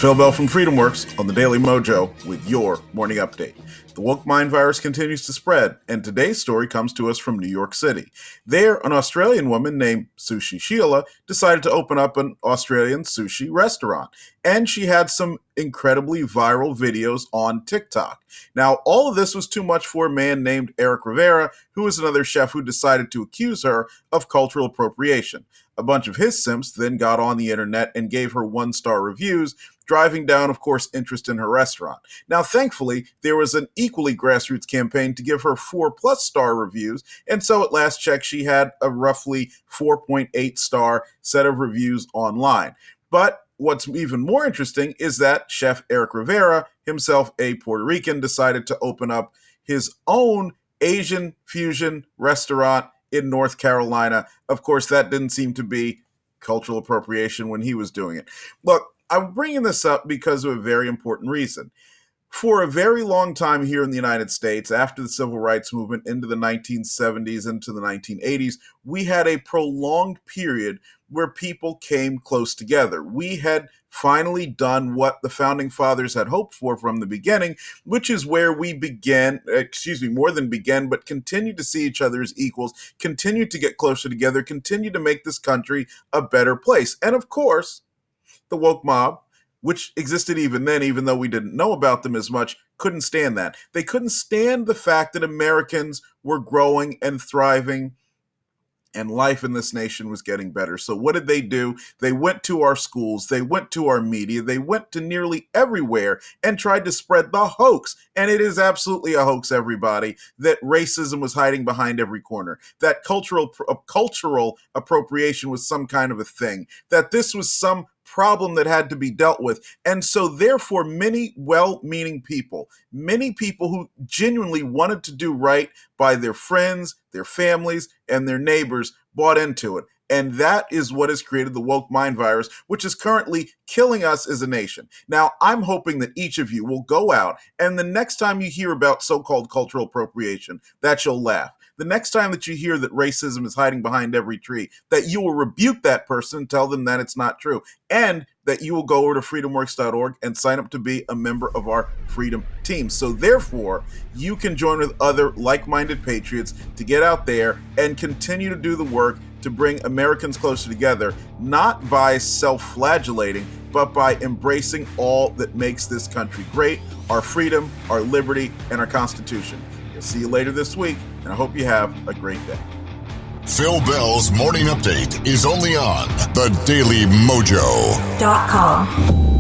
Phil Bell from Freedomworks on the Daily Mojo with your morning update. The woke mind virus continues to spread, and today's story comes to us from New York City. There, an Australian woman named Sushi Sheila decided to open up an Australian sushi restaurant, and she had some incredibly viral videos on TikTok. Now, all of this was too much for a man named Eric Rivera, who is another chef who decided to accuse her of cultural appropriation. A bunch of his simps then got on the internet and gave her one-star reviews, driving down, of course, interest in her restaurant. Now, thankfully, there was an equally grassroots campaign to give her 4+ star reviews, and so at last check, she had a roughly 4.8 star set of reviews online. But what's even more interesting is that Chef Eric Rivera, himself a Puerto Rican, decided to open up his own Asian fusion restaurant in North Carolina. Of course, that didn't seem to be cultural appropriation when he was doing it. Look, I'm bringing this up because of a very important reason. For a very long time here in the United States, after the Civil Rights Movement into the 1970s, into the 1980s, we had a prolonged period where people came close together. We had finally done what the Founding Fathers had hoped for from the beginning, which is where we more than began, but continued to see each other as equals, continued to get closer together, continued to make this country a better place. And of course, the woke mob, which existed even then, even though we didn't know about them as much, couldn't stand that. They couldn't stand the fact that Americans were growing and thriving and life in this nation was getting better. So what did they do? They went to our schools, they went to our media, they went to nearly everywhere and tried to spread the hoax. And it is absolutely a hoax, everybody, that racism was hiding behind every corner, that cultural appropriation was some kind of a thing, that this was some problem that had to be dealt with. And so therefore, many well-meaning people, many people who genuinely wanted to do right by their friends, their families, and their neighbors bought into it. And that is what has created the woke mind virus, which is currently killing us as a nation. Now, I'm hoping that each of you will go out and the next time you hear about so-called cultural appropriation, that you'll laugh. The next time that you hear that racism is hiding behind every tree, that you will rebuke that person and tell them that it's not true, and that you will go over to freedomworks.org and sign up to be a member of our Freedom Team. So therefore, you can join with other like-minded patriots to get out there and continue to do the work to bring Americans closer together, not by self-flagellating, but by embracing all that makes this country great, our freedom, our liberty, and our Constitution. I'll see you later this week, and I hope you have a great day. Phil Bell's Morning Update is only on thedailymojo.com.